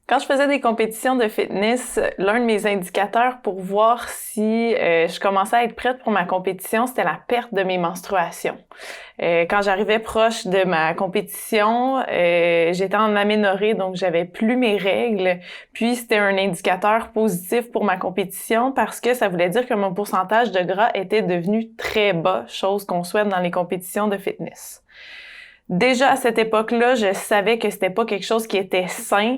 Quand je faisais des compétitions de fitness, l'un de mes indicateurs pour voir si je commençais à être prête pour ma compétition, c'était la perte de mes menstruations. Quand j'arrivais proche de ma compétition, j'étais en aménorrhée, donc j'avais plus mes règles. Puis c'était un indicateur positif pour ma compétition parce que ça voulait dire que mon pourcentage de gras était devenu très bas, chose qu'on souhaite dans les compétitions de fitness. Déjà à cette époque-là, je savais que c'était pas quelque chose qui était sain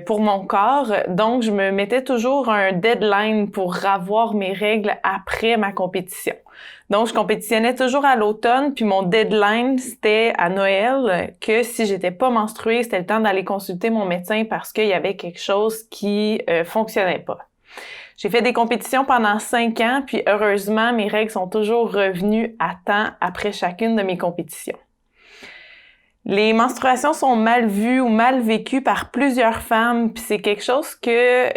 pour mon corps, donc je me mettais toujours un deadline pour avoir mes règles après ma compétition. Donc je compétitionnais toujours à l'automne, puis mon deadline c'était à Noël que si j'étais pas menstruée, c'était le temps d'aller consulter mon médecin parce qu'il y avait quelque chose qui fonctionnait pas. J'ai fait des compétitions pendant 5 ans, puis heureusement mes règles sont toujours revenues à temps après chacune de mes compétitions. Les menstruations sont mal vues ou mal vécues par plusieurs femmes, puis c'est quelque chose que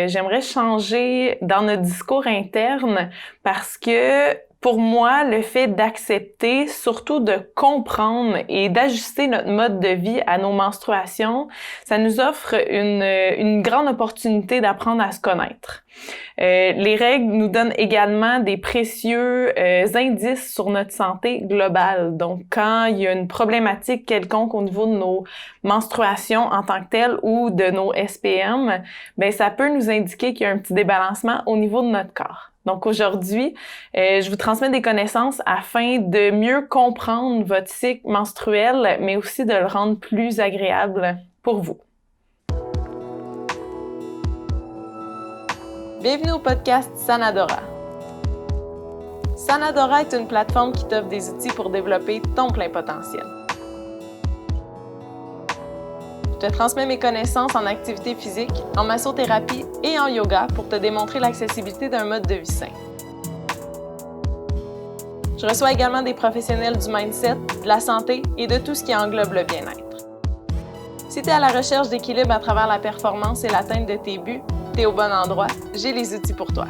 j'aimerais changer dans notre discours interne parce que pour moi, le fait d'accepter, surtout de comprendre et d'ajuster notre mode de vie à nos menstruations, ça nous offre une grande opportunité d'apprendre à se connaître. Les règles nous donnent également des précieux indices sur notre santé globale. Donc, quand il y a une problématique quelconque au niveau de nos menstruations en tant que telles ou de nos SPM, ben ça peut nous indiquer qu'il y a un petit débalancement au niveau de notre corps. Donc aujourd'hui, je vous transmets des connaissances afin de mieux comprendre votre cycle menstruel, mais aussi de le rendre plus agréable pour vous. Bienvenue au podcast Sanadora. Sanadora est une plateforme qui t'offre des outils pour développer ton plein potentiel. Je te transmets mes connaissances en activité physique, en massothérapie et en yoga pour te démontrer l'accessibilité d'un mode de vie sain. Je reçois également des professionnels du mindset, de la santé et de tout ce qui englobe le bien-être. Si tu es à la recherche d'équilibre à travers la performance et l'atteinte de tes buts, tu es au bon endroit, j'ai les outils pour toi.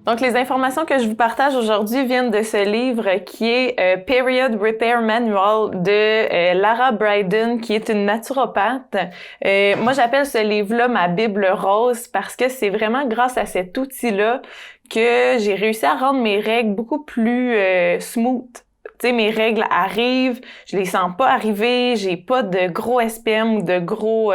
Donc, les informations que je vous partage aujourd'hui viennent de ce livre qui est Period Repair Manual de Lara Briden, qui est une naturopathe. Moi, j'appelle ce livre-là ma Bible rose parce que c'est vraiment grâce à cet outil-là que j'ai réussi à rendre mes règles beaucoup plus smooth. Tu sais, mes règles arrivent, je les sens pas arriver, j'ai pas de gros SPM ou de gros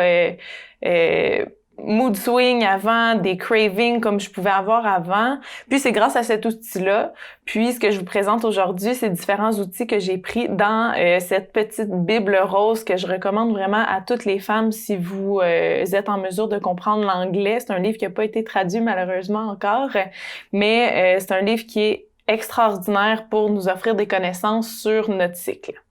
mood swing avant, des cravings comme je pouvais avoir avant. Puis c'est grâce à cet outil-là. Puis ce que je vous présente aujourd'hui, c'est différents outils que j'ai pris dans cette petite Bible rose que je recommande vraiment à toutes les femmes si vous êtes en mesure de comprendre l'anglais. C'est un livre qui n'a pas été traduit malheureusement encore, mais c'est un livre qui est extraordinaire pour nous offrir des connaissances sur notre cycle.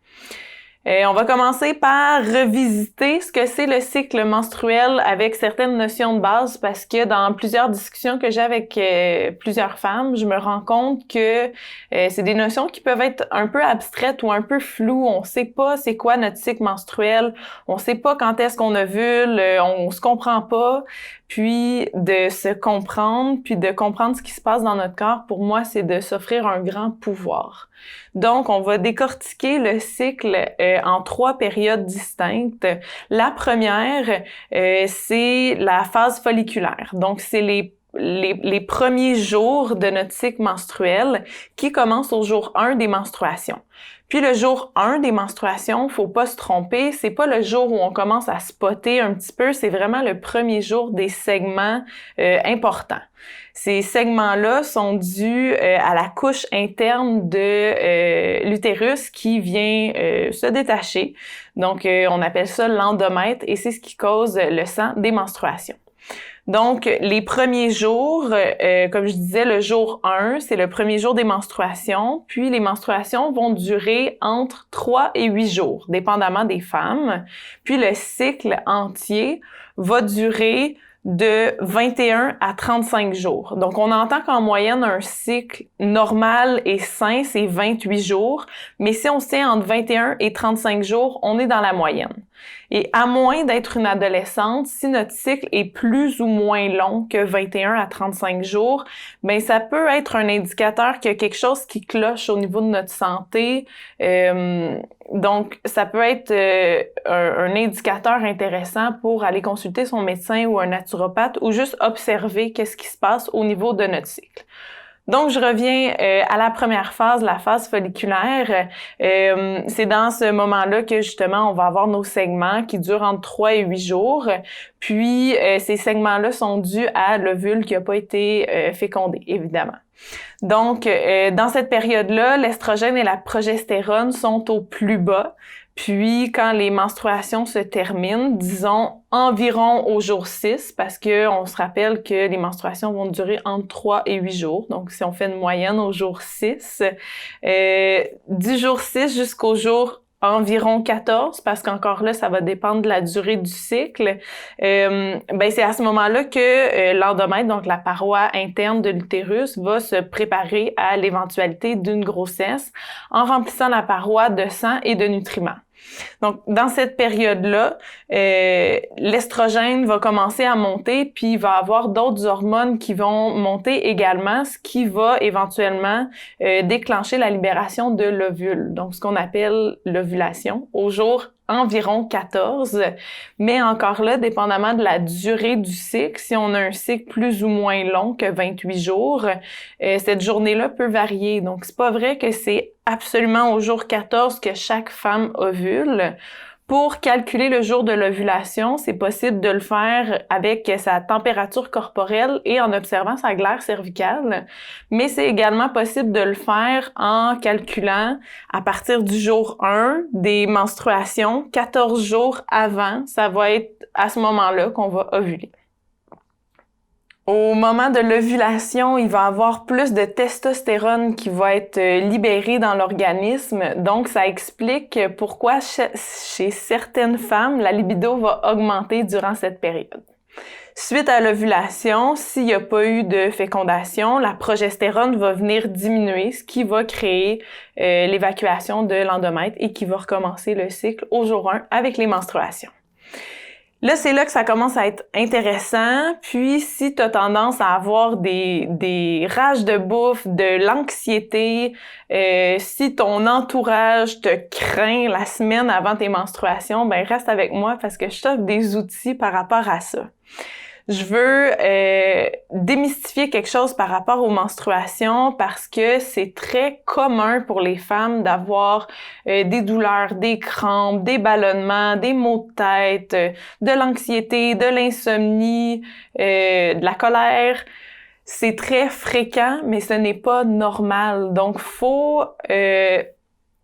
On va commencer par revisiter ce que c'est le cycle menstruel avec certaines notions de base parce que dans plusieurs discussions que j'ai avec plusieurs femmes, je me rends compte que c'est des notions qui peuvent être un peu abstraites ou un peu floues. On sait pas c'est quoi notre cycle menstruel, on sait pas quand est-ce qu'on ovule, on se comprend pas. Puis de se comprendre, puis de comprendre ce qui se passe dans notre corps, pour moi, c'est de s'offrir un grand pouvoir. Donc, on va décortiquer le cycle en 3 périodes distinctes. La première, c'est la phase folliculaire. Donc, c'est les premiers jours de notre cycle menstruel qui commencent au jour 1 des menstruations. Puis le jour 1 des menstruations, faut pas se tromper, c'est pas le jour où on commence à spotter un petit peu, c'est vraiment le premier jour des segments importants. Ces segments-là sont dus à la couche interne de l'utérus qui vient se détacher. Donc, on appelle ça l'endomètre et c'est ce qui cause le sang des menstruations. Donc, les premiers jours, comme je disais, le jour 1, c'est le premier jour des menstruations. Puis, les menstruations vont durer entre 3 et 8 jours, dépendamment des femmes. Puis, le cycle entier va durer de 21 à 35 jours. Donc, on entend qu'en moyenne, un cycle normal et sain, c'est 28 jours. Mais si on se tient entre 21 et 35 jours, on est dans la moyenne. Et à moins d'être une adolescente, si notre cycle est plus ou moins long que 21 à 35 jours, ben ça peut être un indicateur qu'il y a quelque chose qui cloche au niveau de notre santé. Donc, ça peut être un indicateur intéressant pour aller consulter son médecin ou un naturopathe ou juste observer qu'est-ce qui se passe au niveau de notre cycle. Donc, je reviens à la première phase, la phase folliculaire. C'est dans ce moment-là que, justement, on va avoir nos segments qui durent entre 3 et 8 jours. Puis, ces segments-là sont dus à l'ovule qui n'a pas été fécondé, évidemment. Donc, dans cette période-là, l'estrogène et la progestérone sont au plus bas. Puis, quand les menstruations se terminent, disons environ au jour 6, parce que on se rappelle que les menstruations vont durer entre 3 et 8 jours. Donc, si on fait une moyenne au jour 6, du jour 6 jusqu'au jour environ 14, parce qu'encore là, ça va dépendre de la durée du cycle. C'est à ce moment-là que l'endomètre, donc la paroi interne de l'utérus, va se préparer à l'éventualité d'une grossesse en remplissant la paroi de sang et de nutriments. Donc, dans cette période-là, l'estrogène va commencer à monter, puis il va y avoir d'autres hormones qui vont monter également, ce qui va éventuellement déclencher la libération de l'ovule, donc ce qu'on appelle l'ovulation, au jour environ 14. Mais encore là, dépendamment de la durée du cycle, si on a un cycle plus ou moins long que 28 jours, cette journée-là peut varier. Donc, c'est pas vrai que c'est absolument au jour 14 que chaque femme ovule. Pour calculer le jour de l'ovulation, c'est possible de le faire avec sa température corporelle et en observant sa glaire cervicale, mais c'est également possible de le faire en calculant à partir du jour 1 des menstruations, 14 jours avant, ça va être à ce moment-là qu'on va ovuler. Au moment de l'ovulation, il va y avoir plus de testostérone qui va être libérée dans l'organisme. Donc, ça explique pourquoi chez certaines femmes, la libido va augmenter durant cette période. Suite à l'ovulation, s'il n'y a pas eu de fécondation, la progestérone va venir diminuer, ce qui va créer l'évacuation de l'endomètre et qui va recommencer le cycle au jour 1 avec les menstruations. Là, c'est là que ça commence à être intéressant. Puis, si tu as tendance à avoir des rages de bouffe, de l'anxiété, si ton entourage te craint la semaine avant tes menstruations, ben reste avec moi parce que je t'offre des outils par rapport à ça. Je veux démystifier quelque chose par rapport aux menstruations parce que c'est très commun pour les femmes d'avoir des douleurs, des crampes, des ballonnements, des maux de tête, de l'anxiété, de l'insomnie, de la colère. C'est très fréquent, mais ce n'est pas normal. Donc, faut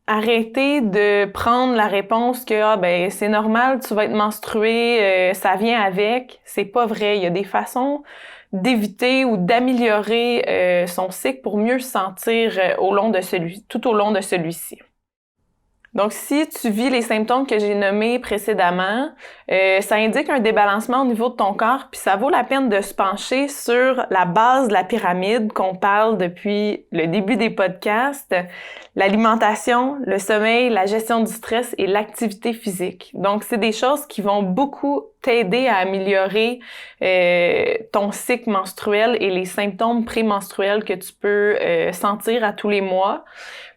arrêter de prendre la réponse que c'est normal, tu vas être menstruée, ça vient avec. C'est pas vrai. Il y a des façons d'éviter ou d'améliorer son cycle pour mieux se sentir tout au long de celui-ci. Donc, si tu vis les symptômes que j'ai nommés précédemment, ça indique un débalancement au niveau de ton corps, puis ça vaut la peine de se pencher sur la base de la pyramide qu'on parle depuis le début des podcasts, l'alimentation, le sommeil, la gestion du stress et l'activité physique. Donc, c'est des choses qui vont beaucoup t'aider à améliorer ton cycle menstruel et les symptômes prémenstruels que tu peux sentir à tous les mois.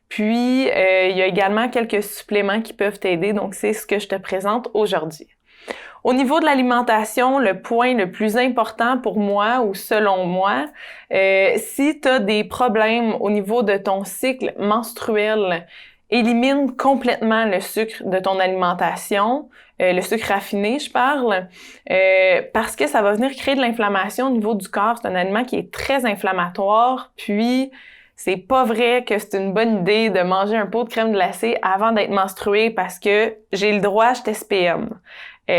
Puis, il y a également quelques suppléments qui peuvent t'aider, donc c'est ce que je te présente aujourd'hui. Au niveau de l'alimentation, le point le plus important pour moi ou selon moi, si tu as des problèmes au niveau de ton cycle menstruel, élimine complètement le sucre de ton alimentation, le sucre raffiné, je parle, parce que ça va venir créer de l'inflammation au niveau du corps. C'est un aliment qui est très inflammatoire, puis c'est pas vrai que c'est une bonne idée de manger un pot de crème glacée avant d'être menstruée parce que j'ai le droit, je t'SPM.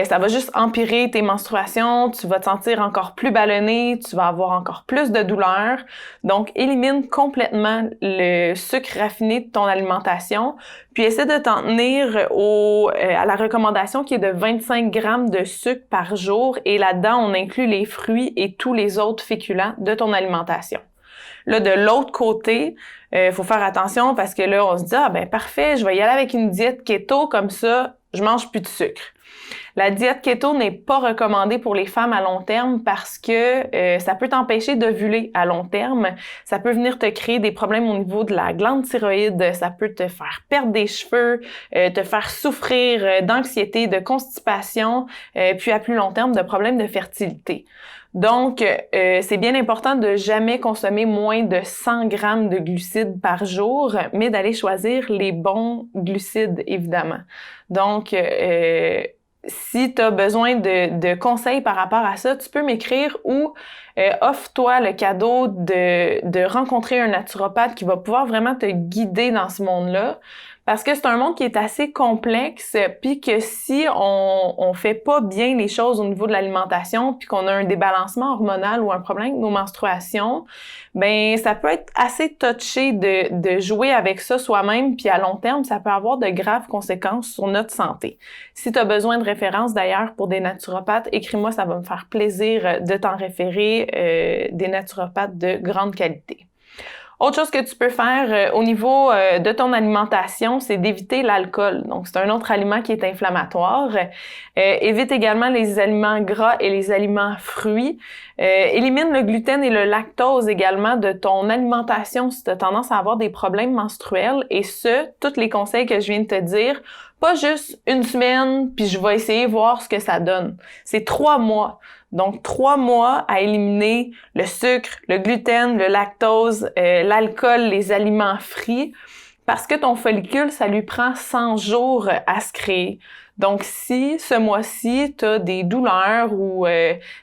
Ça va juste empirer tes menstruations, tu vas te sentir encore plus ballonné, tu vas avoir encore plus de douleur. Donc, élimine complètement le sucre raffiné de ton alimentation, puis essaie de t'en tenir à la recommandation qui est de 25 grammes de sucre par jour et là-dedans, on inclut les fruits et tous les autres féculents de ton alimentation. Là, de l'autre côté, faut faire attention parce que là, on se dit « Ah, ben parfait, je vais y aller avec une diète keto, comme ça, je mange plus de sucre. La diète keto n'est pas recommandée pour les femmes à long terme parce que ça peut t'empêcher d'ovuler à long terme. Ça peut venir te créer des problèmes au niveau de la glande thyroïde. Ça peut te faire perdre des cheveux, te faire souffrir d'anxiété, de constipation, puis à plus long terme de problèmes de fertilité. Donc, c'est bien important de jamais consommer moins de 100 grammes de glucides par jour, mais d'aller choisir les bons glucides, évidemment. Donc, si tu as besoin de conseils par rapport à ça, tu peux m'écrire ou offre-toi le cadeau de rencontrer un naturopathe qui va pouvoir vraiment te guider dans ce monde-là. Parce que c'est un monde qui est assez complexe, puis que si on fait pas bien les choses au niveau de l'alimentation, puis qu'on a un débalancement hormonal ou un problème avec nos menstruations, ben ça peut être assez touché de jouer avec ça soi-même, puis à long terme, ça peut avoir de graves conséquences sur notre santé. Si tu as besoin de références d'ailleurs pour des naturopathes, écris-moi, ça va me faire plaisir de t'en référer, des naturopathes de grande qualité. Autre chose que tu peux faire au niveau de ton alimentation, c'est d'éviter l'alcool. Donc, c'est un autre aliment qui est inflammatoire. Évite également les aliments gras et les aliments fruits. Élimine le gluten et le lactose également de ton alimentation si tu as tendance à avoir des problèmes menstruels. Et tous les conseils que je viens de te dire, pas juste une semaine, puis je vais essayer de voir ce que ça donne. C'est 3 mois. Donc, 3 mois à éliminer le sucre, le gluten, le lactose, l'alcool, les aliments frits, parce que ton follicule, ça lui prend 100 jours à se créer. Donc, si ce mois-ci, tu as des douleurs ou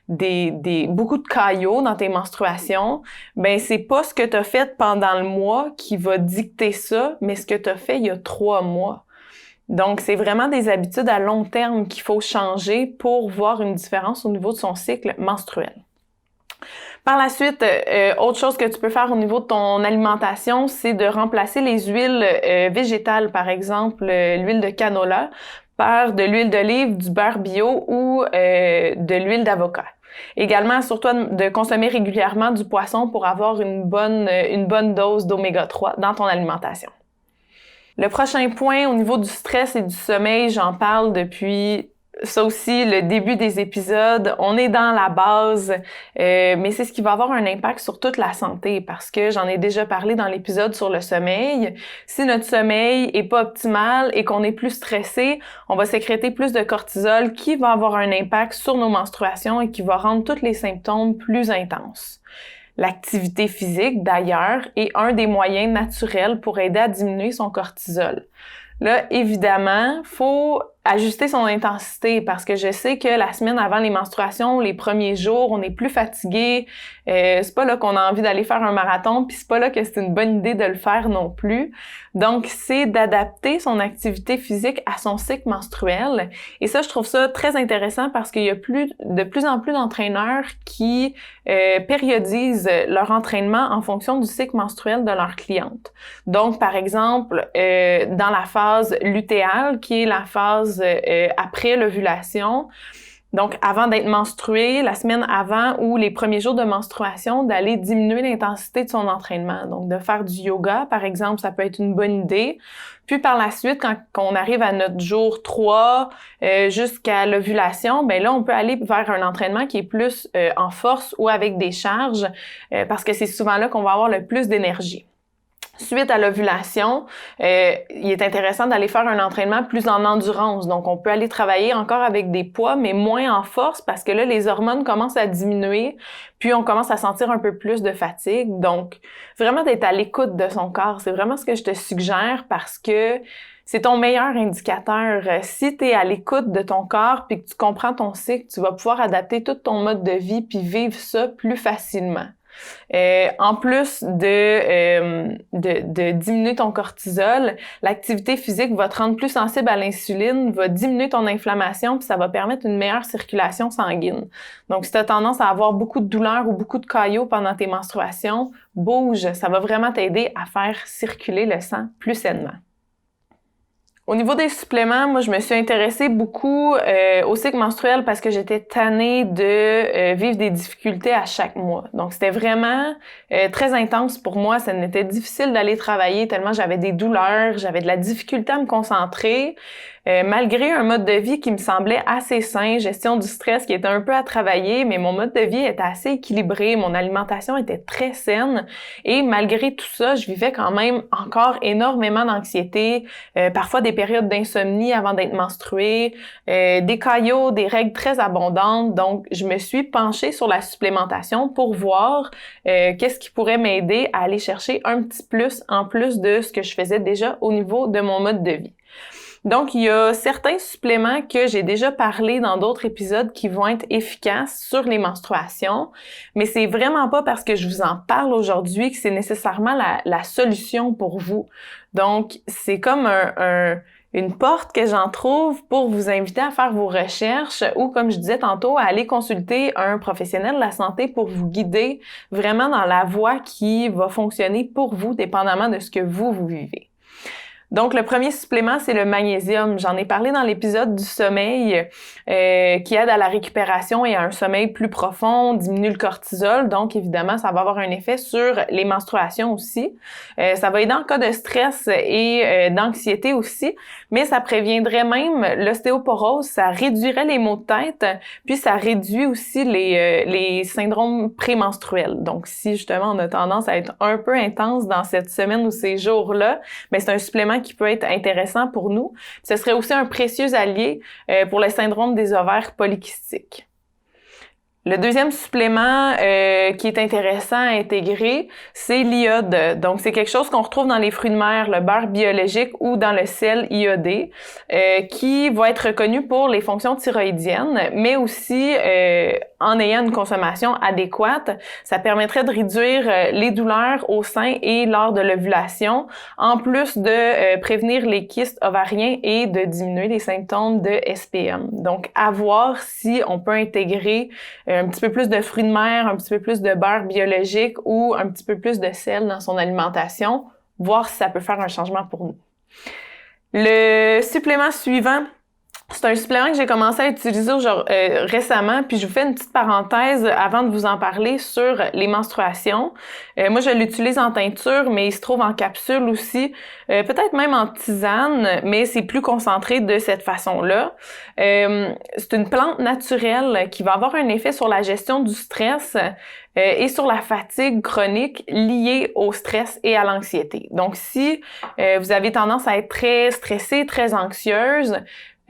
beaucoup de caillots dans tes menstruations, ben c'est pas ce que tu as fait pendant le mois qui va dicter ça, mais ce que tu as fait il y a 3 mois. Donc, c'est vraiment des habitudes à long terme qu'il faut changer pour voir une différence au niveau de son cycle menstruel. Par la suite, autre chose que tu peux faire au niveau de ton alimentation, c'est de remplacer les huiles végétales, par exemple l'huile de canola, par de l'huile d'olive, du beurre bio ou de l'huile d'avocat. Également, assure-toi de consommer régulièrement du poisson pour avoir une bonne dose d'oméga 3 dans ton alimentation. Le prochain point, au niveau du stress et du sommeil, j'en parle depuis ça aussi, le début des épisodes. On est dans la base, mais c'est ce qui va avoir un impact sur toute la santé parce que j'en ai déjà parlé dans l'épisode sur le sommeil. Si notre sommeil est pas optimal et qu'on est plus stressé, on va sécréter plus de cortisol qui va avoir un impact sur nos menstruations et qui va rendre tous les symptômes plus intenses. L'activité physique, d'ailleurs, est un des moyens naturels pour aider à diminuer son cortisol. Là, évidemment, faut ajuster son intensité parce que je sais que la semaine avant les menstruations, les premiers jours, on est plus fatigué. C'est pas là qu'on a envie d'aller faire un marathon, puis c'est pas là que c'est une bonne idée de le faire non plus. Donc, c'est d'adapter son activité physique à son cycle menstruel. Et ça, je trouve ça très intéressant parce qu'il y a de plus en plus d'entraîneurs qui périodisent leur entraînement en fonction du cycle menstruel de leurs clientes. Donc, par exemple, dans la phase lutéale, qui est la phase après l'ovulation, donc avant d'être menstruée, la semaine avant ou les premiers jours de menstruation, d'aller diminuer l'intensité de son entraînement. Donc de faire du yoga, par exemple, ça peut être une bonne idée. Puis par la suite, quand on arrive à notre jour 3 jusqu'à l'ovulation, ben là, on peut aller vers un entraînement qui est plus en force ou avec des charges parce que c'est souvent là qu'on va avoir le plus d'énergie. Suite à l'ovulation, il est intéressant d'aller faire un entraînement plus en endurance. Donc, on peut aller travailler encore avec des poids, mais moins en force parce que là, les hormones commencent à diminuer, puis on commence à sentir un peu plus de fatigue. Donc, vraiment d'être à l'écoute de son corps, c'est vraiment ce que je te suggère parce que c'est ton meilleur indicateur. Si tu es à l'écoute de ton corps puis que tu comprends ton cycle, tu vas pouvoir adapter tout ton mode de vie puis vivre ça plus facilement. En plus de diminuer ton cortisol, l'activité physique va te rendre plus sensible à l'insuline, va diminuer ton inflammation, puis ça va permettre une meilleure circulation sanguine. Donc, si tu as tendance à avoir beaucoup de douleurs ou beaucoup de caillots pendant tes menstruations, bouge, ça va vraiment t'aider à faire circuler le sang plus sainement. Au niveau des suppléments, moi, je me suis intéressée beaucoup au cycle menstruel parce que j'étais tannée de vivre des difficultés à chaque mois. Donc, c'était vraiment très intense pour moi. Ça m'était difficile d'aller travailler tellement j'avais des douleurs, j'avais de la difficulté à me concentrer. Malgré un mode de vie qui me semblait assez sain, gestion du stress qui était un peu à travailler, mais mon mode de vie était assez équilibré, mon alimentation était très saine et malgré tout ça, je vivais quand même encore énormément d'anxiété, parfois des périodes d'insomnie avant d'être menstruée, des caillots, des règles très abondantes. Donc, je me suis penchée sur la supplémentation pour voir qu'est-ce qui pourrait m'aider à aller chercher un petit plus en plus de ce que je faisais déjà au niveau de mon mode de vie. Donc, il y a certains suppléments que j'ai déjà parlé dans d'autres épisodes qui vont être efficaces sur les menstruations, mais c'est vraiment pas parce que je vous en parle aujourd'hui que c'est nécessairement la solution pour vous. Donc, c'est comme une porte que j'en trouve pour vous inviter à faire vos recherches ou, comme je disais tantôt, à aller consulter un professionnel de la santé pour vous guider vraiment dans la voie qui va fonctionner pour vous, dépendamment de ce que vous vivez. Donc, le premier supplément, c'est le magnésium. J'en ai parlé dans l'épisode du sommeil qui aide à la récupération et à un sommeil plus profond, diminue le cortisol. Donc, évidemment, ça va avoir un effet sur les menstruations aussi. Ça va aider en cas de stress et d'anxiété aussi, mais ça préviendrait même l'ostéoporose, ça réduirait les maux de tête, puis ça réduit aussi les syndromes prémenstruels. Donc, si justement on a tendance à être un peu intense dans cette semaine ou ces jours-là, ben c'est un supplément qui peut être intéressant pour nous. Ce serait aussi un précieux allié pour le syndrome des ovaires polykystiques. Le deuxième supplément qui est intéressant à intégrer, c'est l'iode. Donc, c'est quelque chose qu'on retrouve dans les fruits de mer, le beurre biologique ou dans le sel iodé, qui va être reconnu pour les fonctions thyroïdiennes, mais aussi en ayant une consommation adéquate, ça permettrait de réduire les douleurs au sein et lors de l'ovulation, en plus de prévenir les kystes ovariens et de diminuer les symptômes de SPM. Donc, à voir si on peut intégrer un petit peu plus de fruits de mer, un petit peu plus de beurre biologique ou un petit peu plus de sel dans son alimentation, voir si ça peut faire un changement pour nous. Le supplément suivant, c'est un supplément que j'ai commencé à utiliser récemment, puis je vous fais une petite parenthèse avant de vous en parler sur les menstruations. Moi, je l'utilise en teinture, mais il se trouve en capsule aussi, peut-être même en tisane, mais c'est plus concentré de cette façon-là. C'est une plante naturelle qui va avoir un effet sur la gestion du stress et sur la fatigue chronique liée au stress et à l'anxiété. Donc, si vous avez tendance à être très stressée, très anxieuse,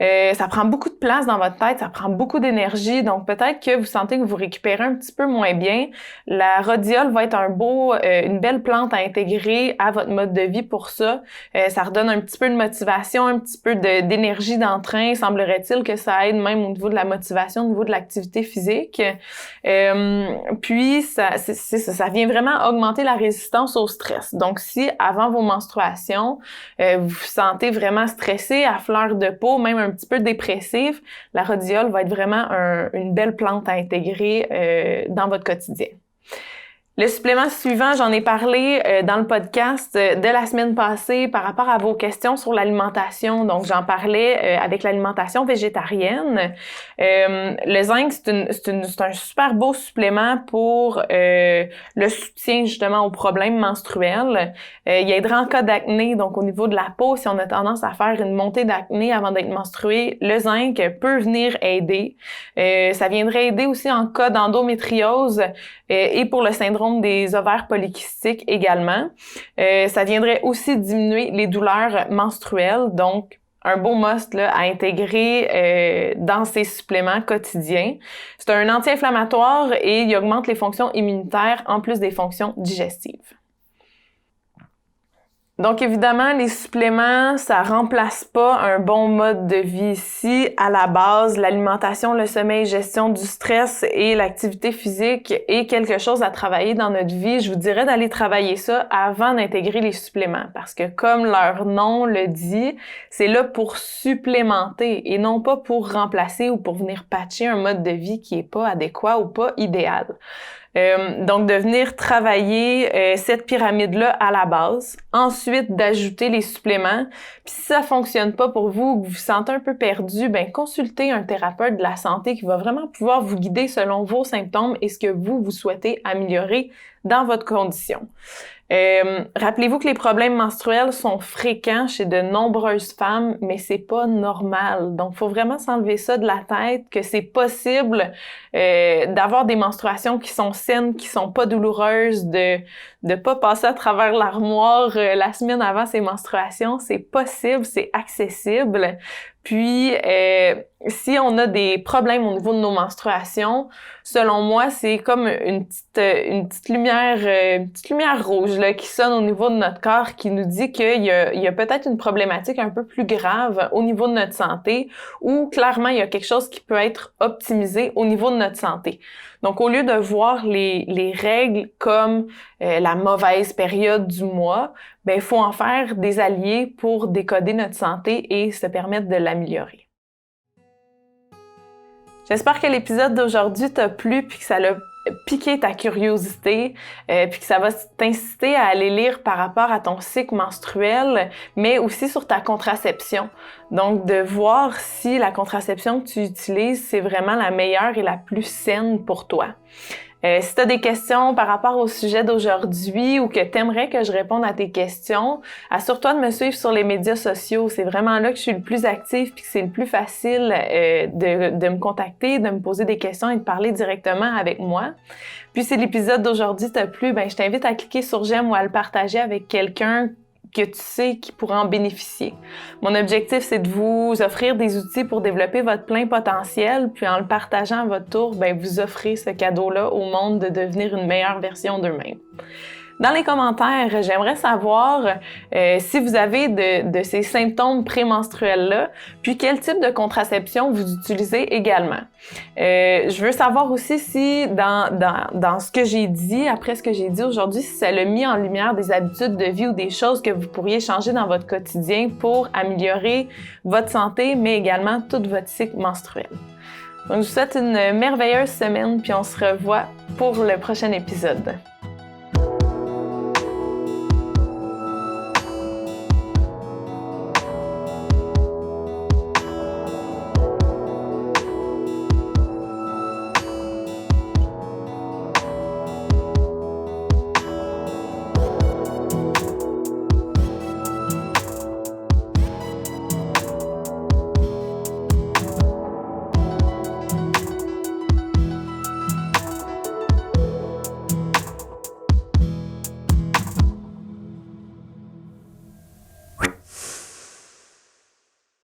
ça prend beaucoup de place dans votre tête, ça prend beaucoup d'énergie, donc peut-être que vous sentez que vous récupérez un petit peu moins bien. La rhodiole va être une belle plante à intégrer à votre mode de vie pour ça. Ça redonne un petit peu de motivation, un petit peu d'énergie d'entrain. Semblerait-il que ça aide même au niveau de la motivation, au niveau de l'activité physique. Puis ça vient vraiment augmenter la résistance au stress. Donc si avant vos menstruations, vous vous sentez vraiment stressé, à fleur de peau, même un petit peu dépressif, la rhodiole va être vraiment une belle plante à intégrer dans votre quotidien. Le supplément suivant, j'en ai parlé dans le podcast de la semaine passée par rapport à vos questions sur l'alimentation. Donc, j'en parlais avec l'alimentation végétarienne. Le zinc, c'est un super beau supplément pour le soutien justement aux problèmes menstruels. Il aidera en cas d'acné, donc au niveau de la peau, si on a tendance à faire une montée d'acné avant d'être menstrué, le zinc peut venir aider. Ça viendrait aider aussi en cas d'endométriose et pour le syndrome des ovaires polykystiques également. Ça viendrait aussi diminuer les douleurs menstruelles, donc un beau must là, à intégrer dans ces suppléments quotidiens. C'est un anti-inflammatoire et il augmente les fonctions immunitaires en plus des fonctions digestives. Donc, évidemment, les suppléments, ça remplace pas un bon mode de vie. Si, à la base, l'alimentation, le sommeil, gestion du stress et l'activité physique est quelque chose à travailler dans notre vie, je vous dirais d'aller travailler ça avant d'intégrer les suppléments. Parce que, comme leur nom le dit, c'est là pour supplémenter et non pas pour remplacer ou pour venir patcher un mode de vie qui est pas adéquat ou pas idéal. Donc, de venir travailler cette pyramide-là à la base. Ensuite, d'ajouter les suppléments. Puis si ça fonctionne pas pour vous, ou que vous vous sentez un peu perdu, ben consultez un thérapeute de la santé qui va vraiment pouvoir vous guider selon vos symptômes et ce que vous souhaitez améliorer dans votre condition. Rappelez-vous que les problèmes menstruels sont fréquents chez de nombreuses femmes, mais c'est pas normal. Donc, faut vraiment s'enlever ça de la tête, que c'est possible d'avoir des menstruations qui sont saines, qui sont pas douloureuses, de pas passer à travers l'armoire la semaine avant ses menstruations. C'est possible, c'est accessible. Puis, si on a des problèmes au niveau de nos menstruations, selon moi, c'est comme une petite lumière rouge là, qui sonne au niveau de notre corps, qui nous dit qu'il y a peut-être une problématique un peu plus grave au niveau de notre santé, ou clairement il y a quelque chose qui peut être optimisé au niveau de notre santé. Donc, au lieu de voir les règles comme la mauvaise période du mois, ben il faut en faire des alliés pour décoder notre santé et se permettre de l'améliorer. J'espère que l'épisode d'aujourd'hui t'a plu puis que ça l'a piqué ta curiosité, puis que ça va t'inciter à aller lire par rapport à ton cycle menstruel, mais aussi sur ta contraception. Donc, de voir si la contraception que tu utilises, c'est vraiment la meilleure et la plus saine pour toi. Si tu as des questions par rapport au sujet d'aujourd'hui ou que tu aimerais que je réponde à tes questions, assure-toi de me suivre sur les médias sociaux. C'est vraiment là que je suis le plus active puis que c'est le plus facile de me contacter, de me poser des questions et de parler directement avec moi. Puis si l'épisode d'aujourd'hui t'a plu, ben je t'invite à cliquer sur j'aime ou à le partager avec quelqu'un que tu sais qui pourra en bénéficier. Mon objectif, c'est de vous offrir des outils pour développer votre plein potentiel, puis en le partageant à votre tour, ben vous offrez ce cadeau-là au monde de devenir une meilleure version d'eux-mêmes. Dans les commentaires, j'aimerais savoir si vous avez de ces symptômes prémenstruels-là, puis quel type de contraception vous utilisez également. Je veux savoir aussi si dans ce que j'ai dit, après ce que j'ai dit aujourd'hui, si ça l'a mis en lumière des habitudes de vie ou des choses que vous pourriez changer dans votre quotidien pour améliorer votre santé, mais également tout votre cycle menstruel. Donc, je vous souhaite une merveilleuse semaine, puis on se revoit pour le prochain épisode.